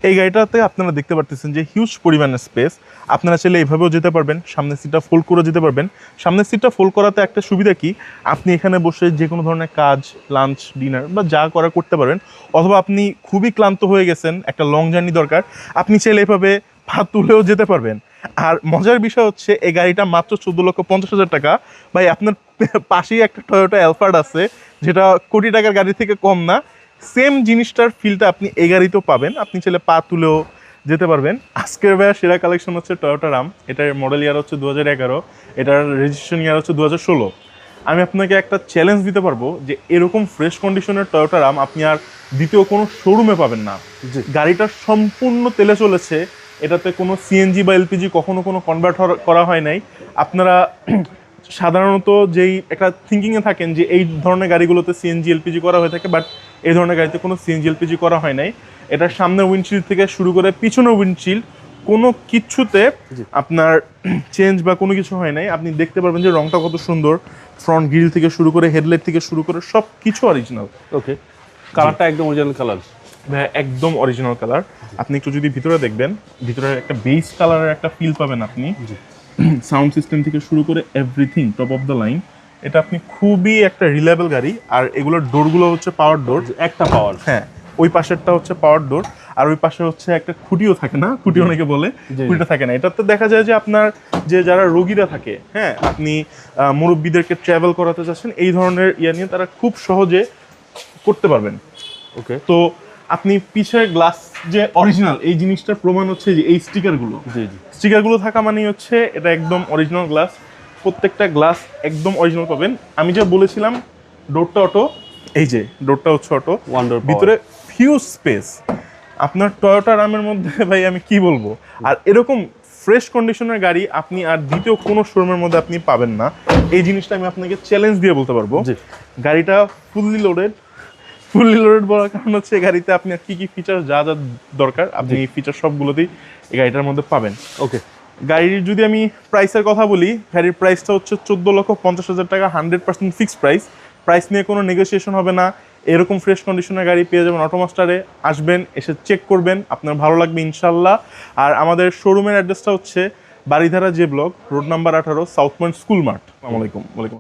এই গাড়িটাতে আপনারা দেখতে পারতেছেন যে হিউজ পরিমাণের স্পেস। আপনারা চাইলে এইভাবেও যেতে পারবেন, সামনের সিটটা ফোল্ড করে যেতে পারবেন। সামনের সিটটা ফোল্ড করাতে একটা সুবিধা কি, আপনি এখানে বসে যে কোনো ধরনের কাজ, লাঞ্চ, ডিনার বা যা করা করতে পারবেন। অথবা আপনি খুবই ক্লান্ত হয়ে গেছেন, একটা লং জার্নি দরকার, আপনি চাইলে এভাবে পা তুলেও যেতে পারবেন। আর মজার বিষয় হচ্ছে এই গাড়িটা মাত্র 14,50,000 টাকা। ভাই আপনার পাশেই একটা টয়োটা অ্যালফার্ড আছে, যেটা কোটি টাকার গাড়ি থেকে কম না। সেম জিনিসটার ফিলটা আপনি এই গাড়িতেও পাবেন, আপনি চাইলে পা তুলেও যেতে পারবেন। আজকের ভাইয়া সেরা কালেকশন হচ্ছে টয়োটা রাম। এটার মডেল ইয়ার হচ্ছে 2011, এটার রেজিস্ট্রেশন ইয়ার হচ্ছে 2016। আমি আপনাকে একটা চ্যালেঞ্জ দিতে পারবো যে এরকম ফ্রেশ কন্ডিশনের টয়োটা রাম আপনি আর দ্বিতীয় কোনো শোরুমে পাবেন না। গাড়িটা সম্পূর্ণ তেলে চলেছে, এটাতে কোনো সিএনজি বা এলপিজি কখনো কোনো কনভার্ট করা হয় নাই। আপনারা সাধারণত যেই একটা থিঙ্কিংয়ে থাকেন যে এই ধরনের গাড়িগুলোতে সিএনজি এলপিজি করা হয়ে থাকে, বাট এই ধরনের গাড়িতে কোনো সিএনজি এলপিজি করা হয় নাই। এটার সামনের উইন্ডশিল্ড থেকে শুরু করে পিছনের উইন্ডশিল্ড কোনো কিছুতে আপনার চেঞ্জ বা কোনো কিছু হয় নাই। আপনি দেখতে পারবেন যে রংটা কত সুন্দর, ফ্রন্ট গ্রিল থেকে শুরু করে হেডলাইট থেকে শুরু করে সব কিছু অরিজিনাল। ওকে, কালারটা একদম অরিজিনাল কালার ভাই, একদম অরিজিনাল কালার। আপনি একটু যদি ভিতরে দেখবেন, ভিতরে একটা বেস কালারের একটা ফিল পাবেন আপনি। সাউন্ড সিস্টেম থেকে শুরু করে everything top of the line. এটা আপনি খুবই একটা রিলায়েবল গাড়ি। আর এগুলোর ডোরগুলো হচ্ছে পাওয়ার ডোর, একটা পাওয়ার। হ্যাঁ, ওই পাশেরটা হচ্ছে পাওয়ার ডোর, আর ওই পাশে হচ্ছে একটা খুঁটিও থাকে না, খুঁটি অনেকে বলে, খুঁটিটা থাকে না। এটাতে দেখা যায় যে আপনার যে যারা রোগীরা থাকে, হ্যাঁ, আপনি মুরব্বীদেরকে ট্রাভেল করাতে চাচ্ছেন, এই ধরনের ইয়ে নিয়ে তারা খুব সহজে করতে পারবেন। ওকে, তো আপনি পিছের গ্লাস যে অরিজিনাল, এই জিনিসটার প্রমাণ হচ্ছে যে এই স্টিকারগুলো। জি জি, স্টিকারগুলো থাকা মানেই হচ্ছে এটা একদম অরিজিনাল গ্লাস। প্রত্যেকটা গ্লাস একদম অরিজিনাল পাবেন। আমি যে বলেছিলাম ডোরটা অটো, এই যে ডোরটা হচ্ছে অটো, ভিতরে হিউজ স্পেস। আপনার টয়োটা রামের মধ্যে ভাই আমি কি বলবো, আর এরকম ফ্রেশ কন্ডিশনের গাড়ি আপনি আর দ্বিতীয় কোনো শোরুমের মধ্যে আপনি পাবেন না। এই জিনিসটা আমি আপনাকে চ্যালেঞ্জ দিয়ে বলতে পারবো। গাড়িটা ফুললি লোডেড। ফুললি লোডেড বলার কারণ হচ্ছে গাড়িতে আপনি কি কি ফিচার যা যা দরকার আপনি এই ফিচার সবগুলোতেই এই গাড়িটার মধ্যে পাবেন। ওকে, গাড়ির যদি আমি প্রাইসের কথা বলি, গাড়ির প্রাইসটা হচ্ছে 14,50,000 টাকা, 100% ফিক্সড প্রাইস। প্রাইস নিয়ে কোনো নেগোসিয়েশন হবে না। এরকম ফ্রেশ কন্ডিশনের গাড়ি পেয়ে যাবেন অটোমাস্টারে। আসবেন, এসে চেক করবেন, আপনার ভালো লাগবে ইনশাল্লাহ। আর আমাদের শোরুমের অ্যাড্রেসটা হচ্ছে Baridhara J block, road number 18, south point school মাঠ। আসসালামু আলাইকুম।